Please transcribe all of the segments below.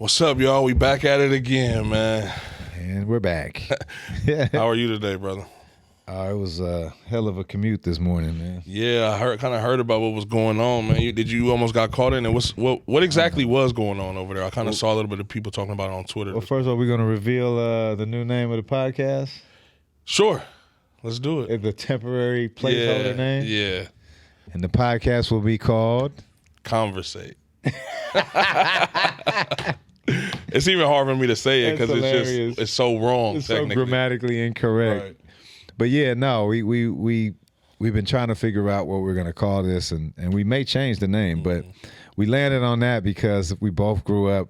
What's up, y'all? We back at it again, man. And we're back. How are you today, brother? It was a hell of a commute this morning, man. Yeah, I kind of heard about what was going on, man. You almost got caught in it? What exactly was going on over there? I kind of saw a little bit of people talking about it on Twitter. Well, first of all, we're going to reveal the new name of the podcast. Sure, let's do it. The temporary placeholder name. Yeah. And the podcast will be called Conversate. It's even hard for me to say it because it's so wrong. It's so grammatically incorrect. Right. But yeah, no, we've been trying to figure out what we're gonna call this, and we may change the name, but we landed on that because we both grew up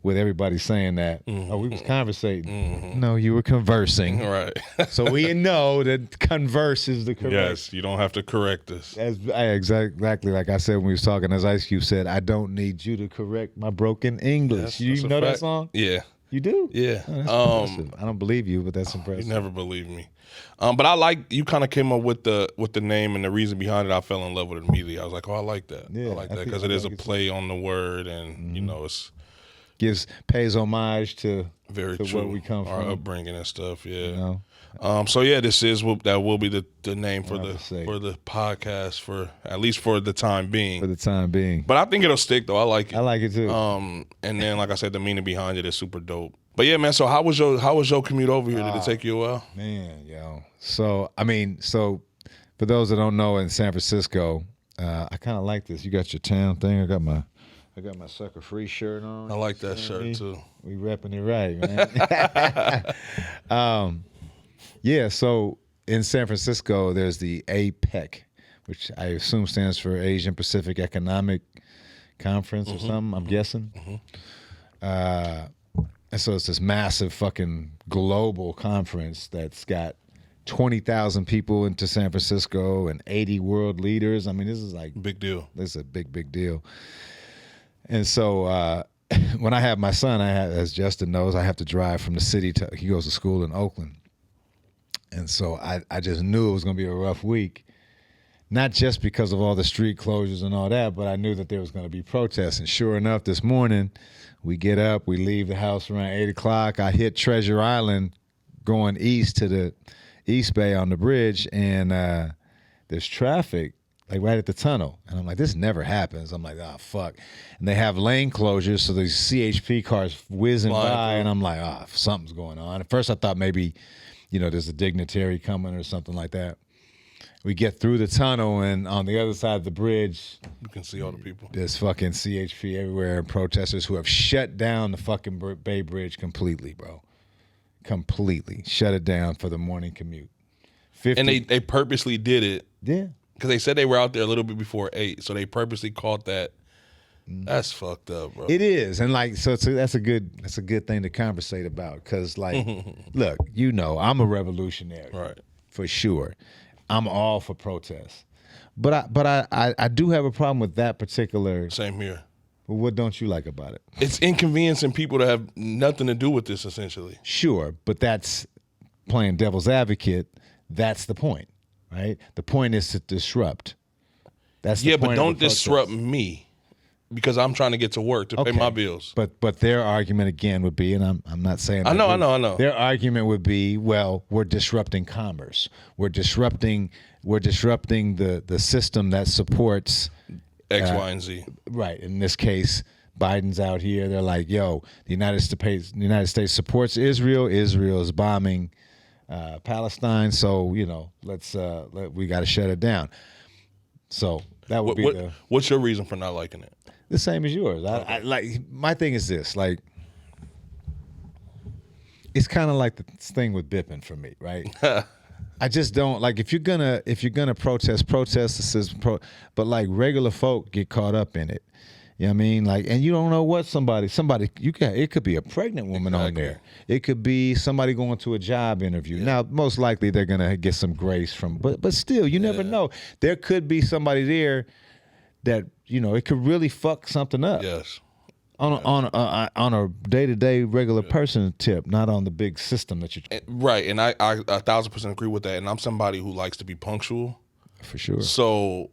with everybody saying that. Oh, we was conversating. No, you were conversing. Right. So we know that converse is the correct. Yes, you don't have to correct us. Exactly like I said when we was talking, as Ice Cube said, I don't need you to correct my broken English. You know that song? Yeah. You do? Yeah. Oh, that's impressive. I don't believe you, but that's impressive. You never believe me. But I like you kind of came up with the name and the reason behind it. I fell in love with it immediately. I was like, oh, I like that. Yeah, I like that because it is a play on the word, and you know, it's pays homage to very to true. Where we come our from, upbringing and stuff. Yeah. You know? So yeah, that will be the name for the podcast for at least for the time being. For the time being. But I think it'll stick though. I like it. I like it too. And then like I said, the meaning behind it is super dope. But yeah, man. So how was your commute over here? Did it take you a while? Man, yo. So for those that don't know, in San Francisco, I kind of like this. You got your town thing. I got my Sucker Free shirt on. I like that shirt too. We repping it right, man. Yeah, so in San Francisco, there's the APEC, which I assume stands for Asian Pacific Economic Conference or something, I'm guessing. And so it's this massive fucking global conference that's got 20,000 people into San Francisco and 80 world leaders. I mean, this is like big deal. This is a big deal. And so when I have my son, as Justin knows, I have to drive from the city he goes to school in Oakland. And so I just knew it was going to be a rough week, not just because of all the street closures and all that, but I knew that there was going to be protests. And sure enough, this morning, we get up, we leave the house around 8 o'clock. I hit Treasure Island going east to the East Bay on the bridge, and there's traffic like right at the tunnel. And I'm like, this never happens. I'm like, oh, fuck. And they have lane closures, so these CHP cars whizzing by, and I'm like, oh, something's going on. At first I thought maybe, there's a dignitary coming or something like that. We get through the tunnel, and on the other side of the bridge, you can see all the people. There's fucking CHP everywhere and protesters who have shut down the fucking Bay Bridge completely, bro. Completely. Shut it down for the morning commute. And they purposely did it. Yeah. Because they said they were out there a little bit before 8, so they purposely caught that. That's fucked up, bro. It is, and like so that's a good thing to conversate about. Because like, look, I'm a revolutionary, right? For sure, I'm all for protests, but I do have a problem with that particular. Same here. Well, what don't you like about it? It's inconveniencing people that have nothing to do with this, essentially. Sure, but that's playing devil's advocate. That's the point. Right? The point is to disrupt. That's the point. But don't disrupt me because I'm trying to get to work to pay my bills. But their argument again would be, and I'm not saying I know. Their argument would be, well, we're disrupting commerce. We're disrupting the system that supports X, Y, and Z. Right. In this case, Biden's out here. They're like, yo, the United States supports Israel. Israel is bombing Palestine, so we got to shut it down. So that would be what's your reason for not liking it? The same as yours. I like my thing is this, like it's kind of like the thing with Bippin for me, right? I just don't like if you're gonna protest. But like regular folk get caught up in it. You know what I mean? Like, and you don't know what it could be a pregnant woman on there. It could be somebody going to a job interview. Yeah. Now, most likely they're going to get some grace but still, you never know. There could be somebody there that, it could really fuck something up. Yes. On a day-to-day regular person tip, not on the big system that you're. Right, and I 1,000% agree with that. And I'm somebody who likes to be punctual. For sure. So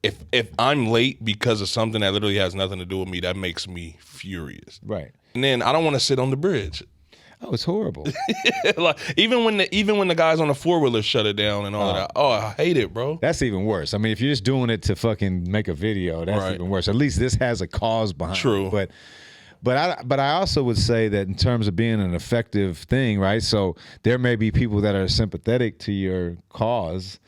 if I'm late because of something that literally has nothing to do with me, that makes me furious. Right. And then I don't want to sit on the bridge. Oh, it's horrible. Like even when the guys on the 4-wheeler shut it down and all of that. Oh, I hate it, bro. That's even worse. I mean, if you're just doing it to fucking make a video, that's even worse. At least this has a cause behind it. But I also would say that in terms of being an effective thing, right? So there may be people that are sympathetic to your cause,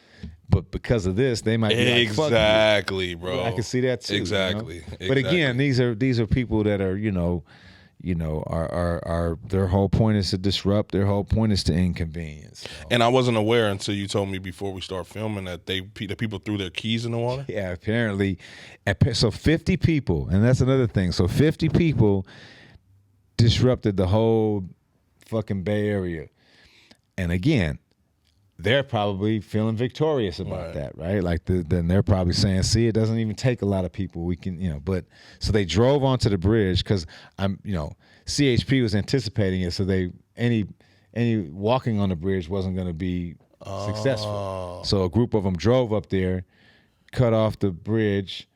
but because of this, they might be like, fuck exactly, bro. I can see that too. Exactly. You know? But again, these are people that are, are their whole point is to disrupt. Their whole point is to inconvenience. So. And I wasn't aware until you told me before we start filming that the people threw their keys in the water. Yeah, apparently. So 50 people, and that's another thing. So 50 people disrupted the whole fucking Bay Area. And again, they're probably feeling victorious about that, right? Like then they're probably saying, "See, it doesn't even take a lot of people. We can, But so they drove onto the bridge because CHP was anticipating it, so any walking on the bridge wasn't going to be successful. So a group of them drove up there, cut off the bridge,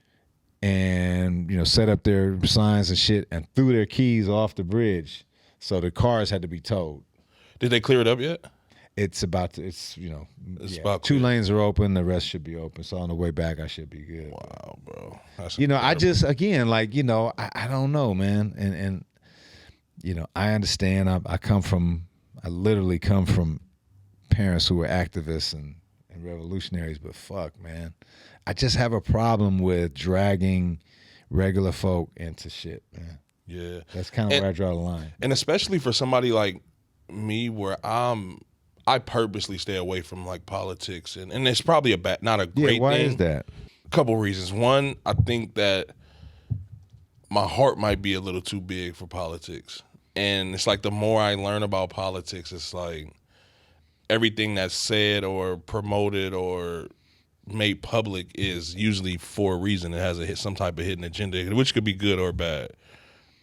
and set up their signs and shit, and threw their keys off the bridge. So the cars had to be towed. Did they clear it up yet? It's about two lanes are open, the rest should be open. So on the way back, I should be good. Wow, bro. That's I just again I don't know, man, and I understand. I literally come from parents who were activists and revolutionaries, but fuck, man, I just have a problem with dragging regular folk into shit, man. Yeah, that's kind of where I draw the line. And especially for somebody like me, where I purposely stay away from like politics, and it's probably not a great thing. Why is that? A couple reasons. One, I think that my heart might be a little too big for politics, and it's like the more I learn about politics, it's like everything that's said or promoted or made public is usually for a reason. It has some type of hidden agenda, which could be good or bad.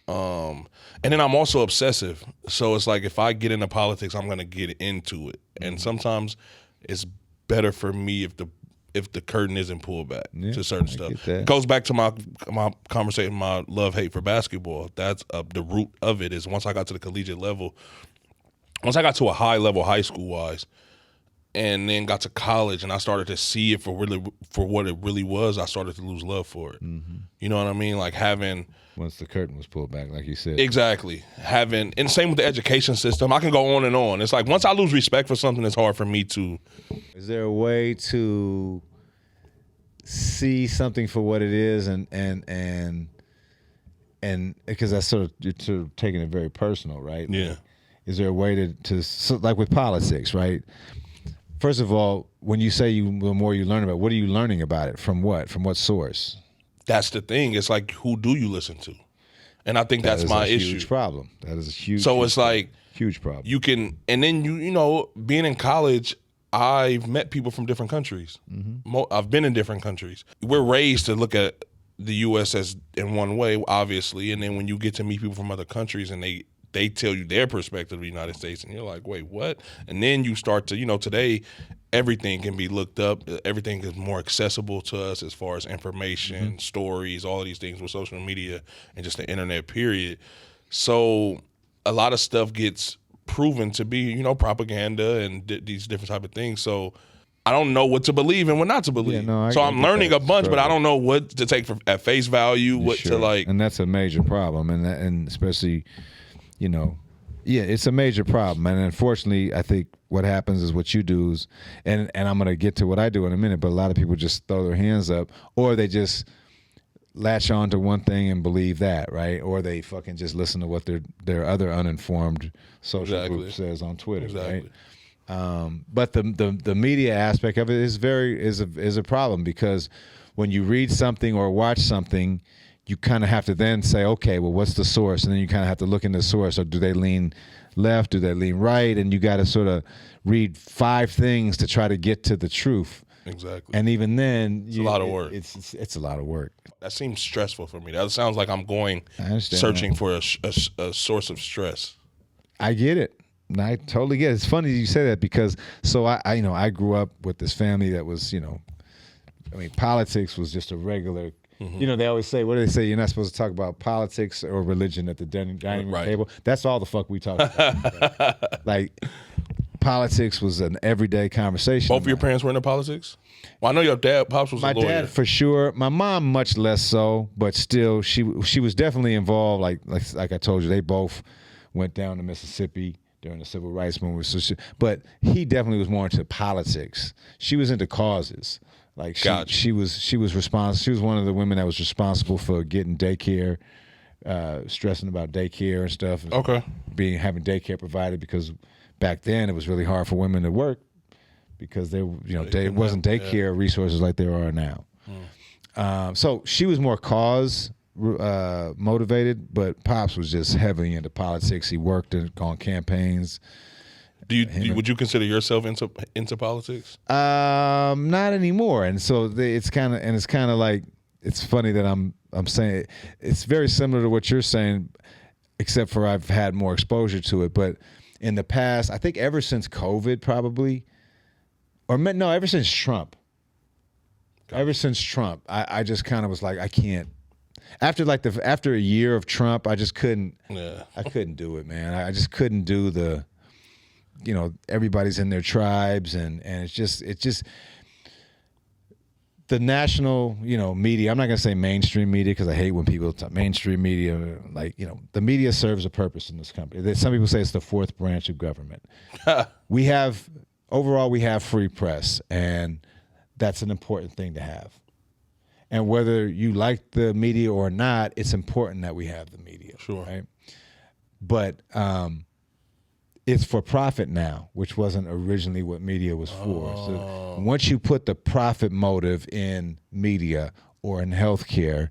And then I'm also obsessive. So it's like if I get into politics, I'm gonna get into it. And sometimes it's better for me if the curtain isn't pulled back to certain stuff. It goes back to my conversation, my love-hate for basketball. That's the root of it is once I got to the collegiate level, once I got to a high level high school wise, and then got to college and I started to see it for what it really was, I started to lose love for it. Mm-hmm. You know what I mean? Like once the curtain was pulled back, like you said. Exactly. And same with the education system. I can go on and on. It's like once I lose respect for something, it's hard for me to. Is there a way to see something for what it is and because that's you're sort of taking it very personal, right? Yeah. Like, is there a way to so like with politics, right? First of all, when you say the more you learn about it, what are you learning about it? From what? From what source? That's the thing. It's like, who do you listen to? And I think that's my issue. Huge problem. That is a huge. So it's like huge problem. You can, and then being in college, I've met people from different countries. Mm-hmm. I've been in different countries. We're raised to look at the U.S. as in one way, obviously, and then when you get to meet people from other countries and they tell you their perspective of the United States, and you're like, wait, what? And then you start to, today, everything can be looked up. Everything is more accessible to us as far as information, stories, all of these things with social media and just the internet, period. So a lot of stuff gets proven to be, propaganda and these different type of things. So I don't know what to believe and what not to believe. So I'm learning a bunch, but I don't know what to take at face value, what to like. And that's a major problem, and especially, it's a major problem. And unfortunately, I think what happens is what you do is, and I'm going to get to what I do in a minute, but a lot of people just throw their hands up, or they just latch on to one thing and believe that, right? Or they fucking just listen to what their other uninformed social group says on Twitter, right? But the media aspect of it is a problem, because when you read something or watch something, you kind of have to then say, okay, well, what's the source? And then you kind of have to look into the source. Or do they lean left? Do they lean right? And you got to sort of read 5 things to try to get to the truth. Exactly. And even then, it's a lot of work. It's a lot of work. That seems stressful for me. That sounds like I'm searching for a source of stress. I get it. I totally get it. It's funny you say that, because I grew up with this family that was, politics was just a regular You know, they always say, what do they say? You're not supposed to talk about politics or religion at the dining room table. That's all the fuck we talk about. Like, politics was an everyday conversation. Both of your parents were into politics? Well, I know your dad, Pops, was a lawyer. My dad, for sure. My mom, much less so, but still, she was definitely involved. Like I told you, they both went down to Mississippi during the civil rights movement. But he definitely was more into politics. She was into causes. Like she was responsible. She was one of the women that was responsible for getting daycare, stressing about daycare and stuff. Okay. Having daycare provided, because back then it was really hard for women to work because it wasn't daycare resources like there are now. So she was more cause motivated, but Pops was just heavily into politics. He worked on campaigns. Would you consider yourself into politics? Not anymore. And so it's kind of like, it's funny that I'm saying it's very similar to what you're saying, except for I've had more exposure to it. But in the past, I think ever since COVID, probably, ever since Trump. Ever since Trump, I just kind of was like, I can't. After a year of Trump, I just couldn't. Yeah. I couldn't do it, man. I just couldn't do the. Everybody's in their tribes, and it's just the national, media. I'm not gonna say mainstream media because I hate when people talk mainstream media. Like, the media serves a purpose in this country. Some people say it's the fourth branch of government. We have free press, and that's an important thing to have. And whether you like the media or not, it's important that we have the media. Sure. Right? But it's for profit now, which wasn't originally what media was for. So once you put the profit motive in media or in healthcare,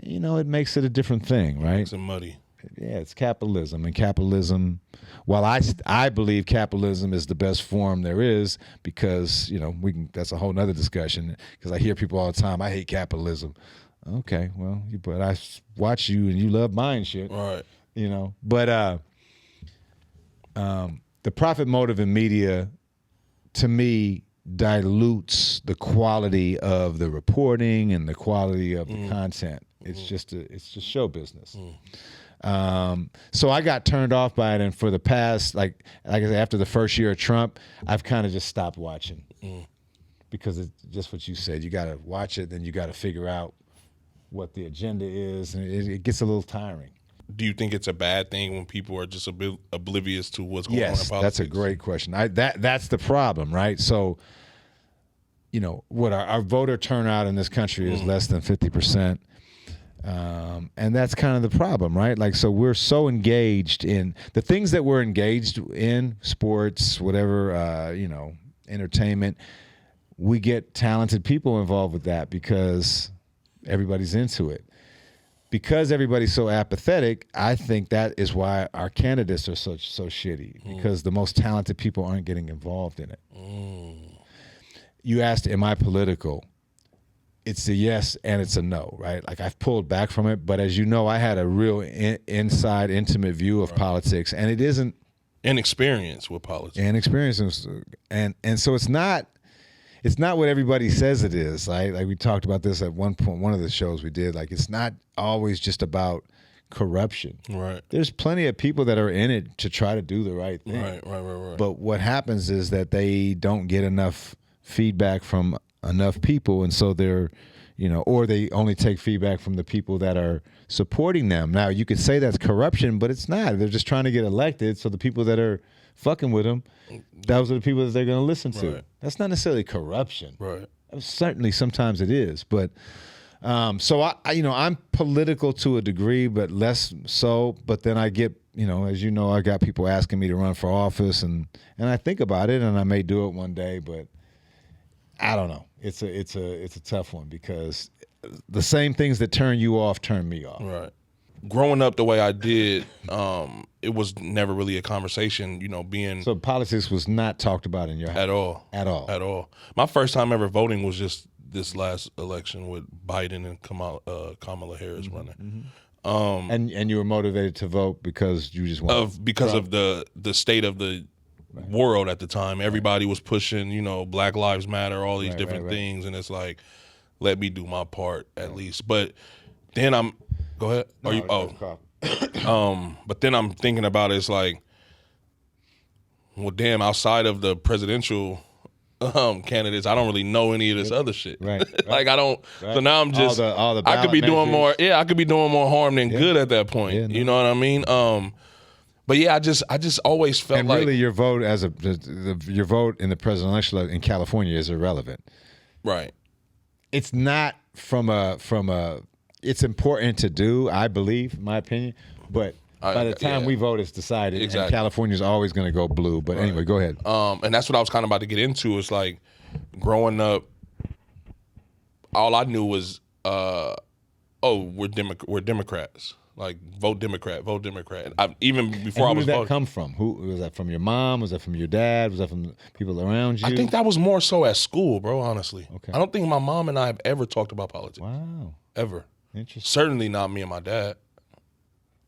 it makes it a different thing, right? It's muddy. Yeah, it's capitalism. And capitalism, while I believe capitalism is the best form there is, because, that's a whole nother discussion, because I hear people all the time, I hate capitalism. Okay, well, but I watch you and you love mine shit. Right. But the profit motive in media, to me, dilutes the quality of the reporting and the quality of the content. It's just show business. So I got turned off by it, and for the past, like I said, after the first year of Trump, I've kind of just stopped watching because it's just what you said. You got to watch it, then you got to figure out what the agenda is, and it gets a little tiring. Do you think it's a bad thing when people are just oblivious to what's going on in politics? Yes, that's a great question. That's the problem, right? So, what our voter turnout in this country is less than 50%. And that's kind of the problem, right? Like, so we're so engaged in the things that we're engaged in, sports, whatever, entertainment. We get talented people involved with that because everybody's into it. Because everybody's so apathetic, I think that is why our candidates are so shitty, because the most talented people aren't getting involved in it. You asked, am I political? It's a yes and it's a no, right? Like, I've pulled back from it, but as you know, I had a real inside, intimate view of politics, and it isn't an experience with politics. And so it's not what everybody says it is. Right? Like we talked about this at one point, one of the shows we did. Like, it's not always just about corruption. Right. There's plenty of people that are in it to try to do the right thing. Right. But what happens is that they don't get enough feedback from enough people, and so they're, or they only take feedback from the people that are supporting them. Now, you could say that's corruption, but it's not. They're just trying to get elected, so the people that are fucking with them, those are the people that they're going to listen to. Right. That's not necessarily corruption. Right. Certainly, sometimes it is, but so I'm political to a degree, but less so. But then I get, as you know, I got people asking me to run for office, and I think about it, and I may do it one day, but I don't know. It's a tough one, because the same things that turn you off turn me off. Right. Growing up the way I did, it was never really a conversation, being... So politics was not talked about in your house? At all. My first time ever voting was just this last election with Biden and Kamala Harris running. And you were motivated to vote because you just wanted... Because of the state of the world at the time. Everybody was pushing, Black Lives Matter, all these different things, and it's like, let me do my part at least. But then go ahead. Are you? But then I'm thinking about it, it's like, well, damn, outside of the presidential candidates, I don't really know any of this other shit. Right. Like I don't. Right. So now I'm just. All the I could be doing ballot more. measures. Yeah, I could be doing more harm than good at that point. Yeah, no. You know what I mean? But yeah, I just always felt And like really, your vote your vote in the presidential election in California is irrelevant. right. It's not from a. It's important to do, I believe, in my opinion, but by the time we vote, it's decided. Exactly. And California's always going to go blue. But anyway, go ahead. And that's what I was kind of about to get into. Is like growing up, all I knew was, we're Democrats. Like vote Democrat. Even before I Who was did that voting. come from? Who was that from? Your mom? Was that from your dad? Was that from people around you? I think that was more so at school, bro. Honestly, Okay. I don't think my mom and I have ever talked about politics. Wow, Ever. interesting. Certainly not me and my dad.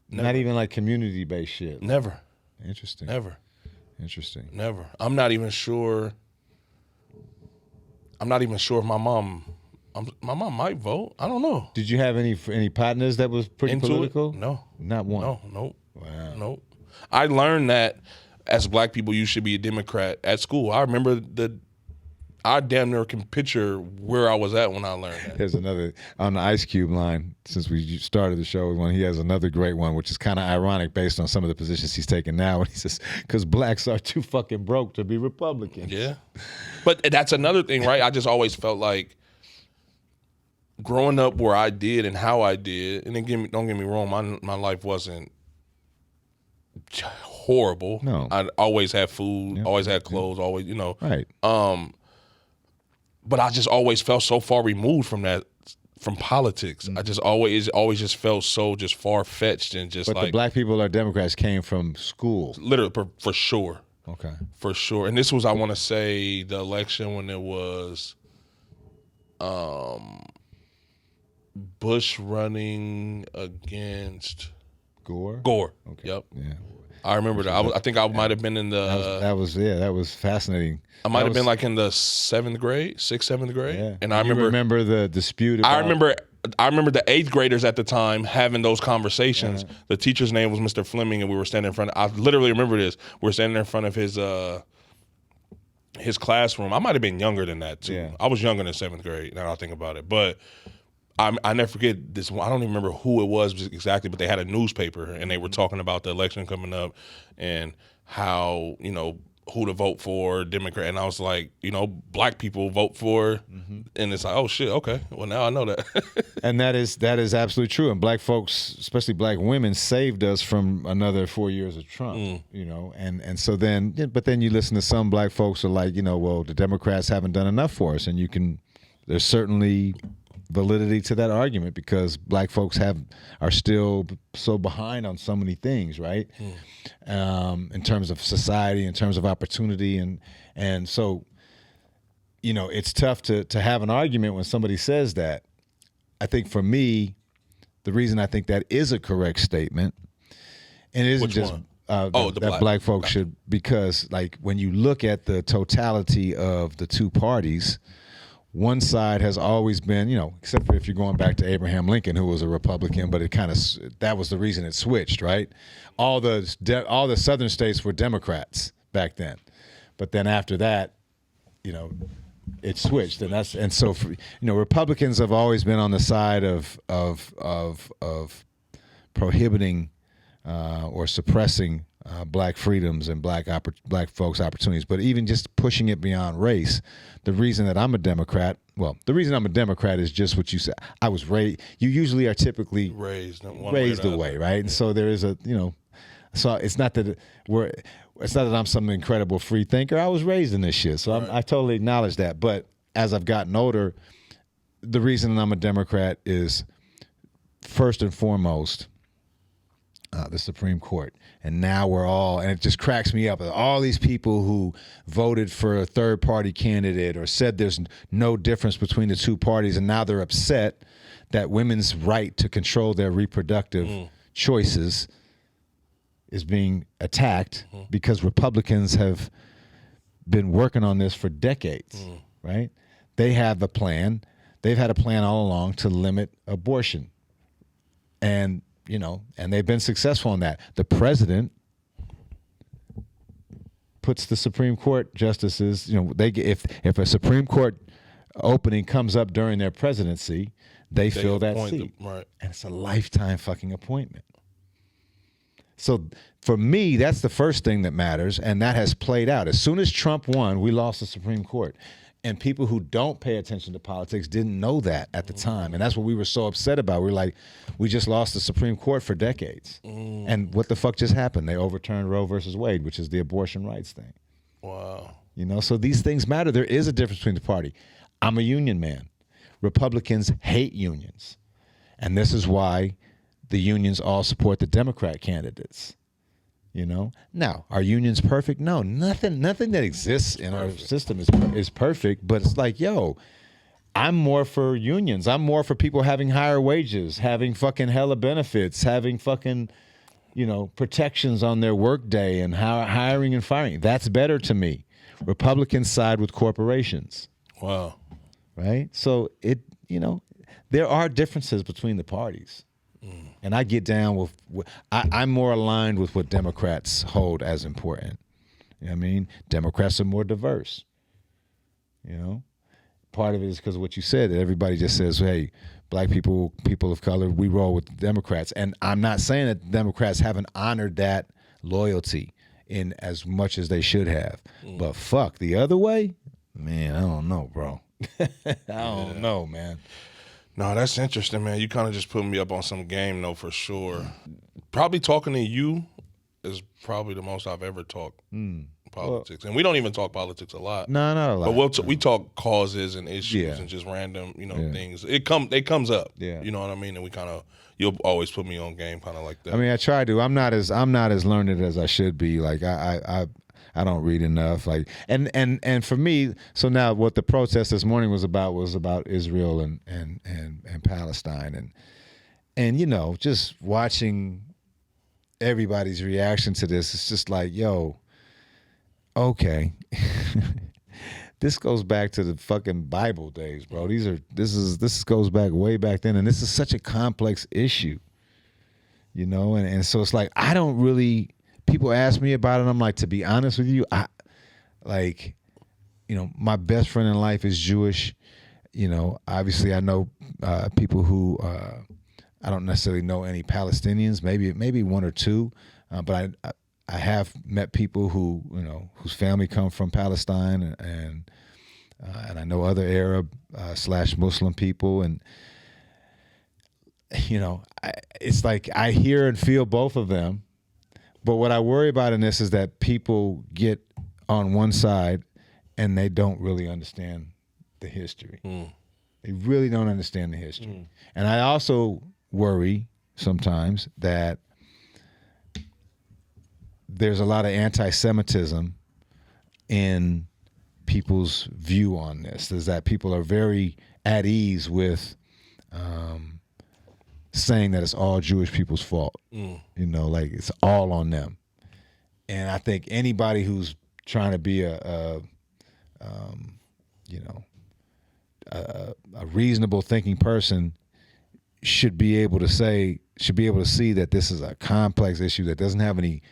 Not even like community-based shit. Never. Interesting. Never. Interesting. Never. I'm not even sure if my mom might vote. I don't know. Did you have any partners that was pretty Into political? it? No. Not one. No. Nope. Wow. Nope. I learned that as Black people, you should be a Democrat at school. I remember I damn near can picture where I was at when I learned that. There's another on the Ice Cube line. Since we started the show with one, he has another great one, which is kind of ironic based on some of the positions he's taking now. And he says, "Because blacks are too fucking broke to be Republicans." Yeah. But that's another thing, right? I just always felt like growing up where I did and how I did, and then don't get me wrong, my life wasn't horrible. No. I always had food, always had clothes, always, you know. Right. But I just always felt so far removed from politics. I just always just felt so just far fetched and just But like the black people or Democrats came from school. literally for sure. Okay. For sure. And this was, I want to say, the election when it was Bush running against Gore. Okay. Yep. Yeah. I remember that. I think I might have been in the. That was fascinating. I might have been like in the 7th grade, 6th, 7th grade. Yeah. And I You remember the dispute. I remember the 8th graders at the time having those conversations. The teacher's name was Mr. Fleming, and we were standing in front I literally remember this. We were standing in front of his classroom. I might have been younger than that too. Yeah. I was younger than 7th grade, now that I think about it. But I never forget this one. I don't even remember who it was exactly, but they had a newspaper and they were talking about the election coming up and how, you know, who to vote for, Democrat. And I was like, you know, black people vote for, and it's like, oh shit, okay. Well, now I know that. And that is absolutely true. And black folks, especially black women, saved us from another 4 years of Trump. You know, and so then, but then you listen to some black folks who are like, you know, well, the Democrats haven't done enough for us, and there's certainly validity to that argument because black folks are still so behind on so many things, right? In terms of society, in terms of opportunity, and so, you know, it's tough to have an argument when somebody says that. I think for me, the reason I think that is a correct statement, and it isn't Which just one? that black folks should, because like when you look at the totality of the two parties, one side has always been, you know, except for if you're going back to Abraham Lincoln, who was a Republican, but that was the reason it switched, right? All the southern states were Democrats back then, but then after that, you know, it switched, and so for, you know, Republicans have always been on the side of prohibiting or suppressing black freedoms and black folks' opportunities, but even just pushing it beyond race. The reason that I'm a Democrat, is just what you said. I was raised. You usually are typically raised away, right? And so there is a, you know, so it's not that I'm some incredible free thinker. I was raised in this shit, so I totally acknowledge that. But as I've gotten older, the reason I'm a Democrat is first and foremost the Supreme Court. And now and it just cracks me up. All these people who voted for a third party candidate or said there's no difference between the two parties, and now they're upset that women's right to control their reproductive choices is being attacked because Republicans have been working on this for decades, right? They have a plan. they've had a plan all along to limit abortion. And, and they've been successful in that. The president puts the Supreme Court justices, they get, if a Supreme Court opening comes up during their presidency, they fill that seat. Right. And it's a lifetime fucking appointment. So for me, that's the first thing that matters, and that has played out. As soon as Trump won, we lost the Supreme Court. And people who don't pay attention to politics didn't know that at the time. And that's what we were so upset about. We were like, we just lost the Supreme Court for decades. And what the fuck just happened? They overturned Roe versus Wade, which is the abortion rights thing. Wow. So these things matter. There is a difference between the party. I'm a union man. Republicans hate unions. And this is why the unions all support the Democrat candidates. Now, are unions perfect? No, nothing that exists in our system is perfect, but it's like, I'm more for unions. I'm more for people having higher wages, having fucking hella benefits, having fucking, protections on their work day and hiring and firing. That's better to me. Republicans side with corporations. Wow. Right? So there are differences between the parties. And I get down with, I'm more aligned with what Democrats hold as important. You know what I mean? Democrats are more diverse. Part of it is because of what you said, that everybody just says, hey, black people, people of color, we roll with the Democrats. And I'm not saying that Democrats haven't honored that loyalty in as much as they should have. But fuck, the other way? Man, I don't know, bro. I don't know, man. No, that's interesting, man. You kind of just put me up on some game, though, for sure. Probably talking to you is probably the most I've ever talked politics. And we don't even talk politics a lot. No, not a lot. But we talk causes and issues and just random, things. It comes up. Yeah. You know what I mean? And we kind of, you'll always put me on game kind of like that. I mean, I try to. I'm not as learned as I should be. Like I don't read enough. Like and for me, so now what the protest this morning was about Israel and Palestine and just watching everybody's reaction to this. It's just like, okay. This goes back to the fucking Bible days, bro. This goes back way back then, and this is such a complex issue. And so it's like I don't really. People ask me about it. I'm like, to be honest with you, my best friend in life is Jewish. Obviously I know people who I don't necessarily know any Palestinians, maybe one or two, but I have met people who whose family come from Palestine, and I know other Arab / Muslim people, and it's like I hear and feel both of them. But what I worry about in this is that people get on one side and they don't really understand the history. They really don't understand the history. And I also worry sometimes that there's a lot of anti-Semitism in people's view on this. Is that people are very at ease with saying that it's all Jewish people's fault. Like it's all on them. And I think anybody who's trying to be a reasonable thinking person should be able to see that this is a complex issue that doesn't have any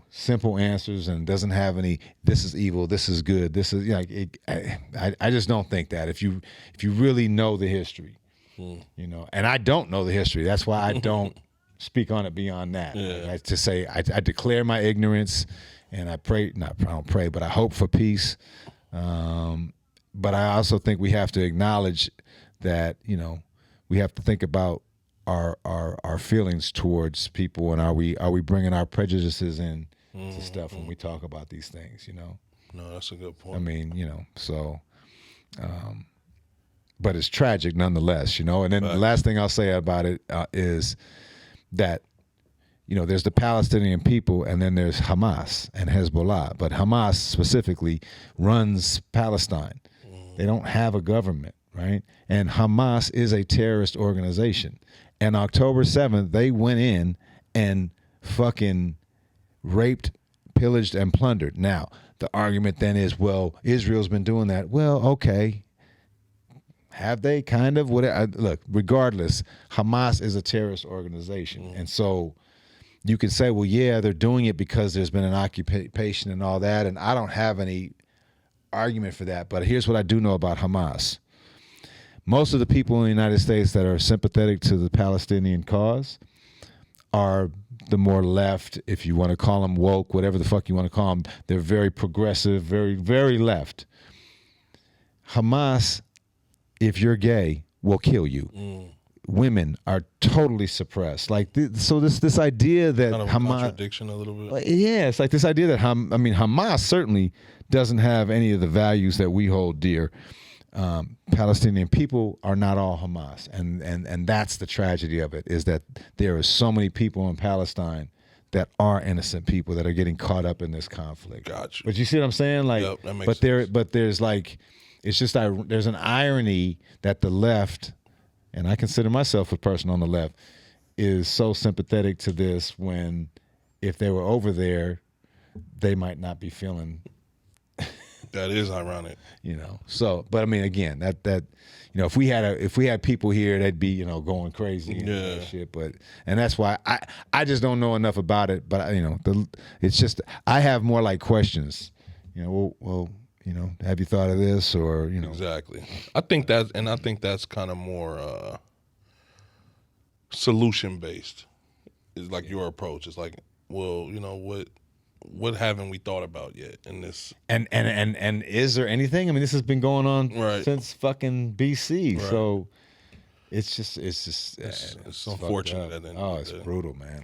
simple answers and doesn't have any this is evil, this is good, this is I just don't think that if you really know the history. And I don't know the history. That's why I don't speak on it beyond that. I just say I declare my ignorance, and I don't pray, but I hope for peace. But I also think we have to acknowledge that we have to think about our feelings towards people, and are we bringing our prejudices in to stuff when we talk about these things? No, that's a good point. I mean, so. But it's tragic nonetheless, And then the last thing I'll say about it is that, there's the Palestinian people and then there's Hamas and Hezbollah. But Hamas specifically runs Palestine. They don't have a government, right? And Hamas is a terrorist organization. And October 7th, they went in and fucking raped, pillaged, and plundered. Now, the argument then is, well, Israel's been doing that. Well, okay. Have they kind of? Look, regardless, Hamas is a terrorist organization. And so you can say, well, yeah, they're doing it because there's been an occupation and all that. And I don't have any argument for that. But here's what I do know about Hamas. Most of the people in the United States that are sympathetic to the Palestinian cause are the more left, if you want to call them woke, whatever the fuck you want to call them. They're very progressive, very, very left. Hamas, if you're gay, will kill you. Women are totally suppressed. Like, so this idea that kind of Hamas, contradiction a little bit. yeah, it's like this idea that Hamas certainly doesn't have any of the values that we hold dear. Palestinian people are not all Hamas, and that's the tragedy of it, is that there are so many people in Palestine that are innocent people that are getting caught up in this conflict. Gotcha. But you see what I'm saying? Like, yep, that makes sense. But there's like, it's just there's an irony that the left, and I consider myself a person on the left, is so sympathetic to this when, if they were over there, they might not be feeling. That is ironic. So, but I mean, again, that if we had people here, they'd be going crazy and that shit. And that's why I just don't know enough about it. But it's just, I have more like questions. Well, have you thought of this, or Exactly. I think that's kind of more solution based. Is like your approach. It's like, well, what haven't we thought about yet in this? And is there anything? I mean, this has been going on since fucking BC. Right. So it's just it's unfortunate. it's brutal, man.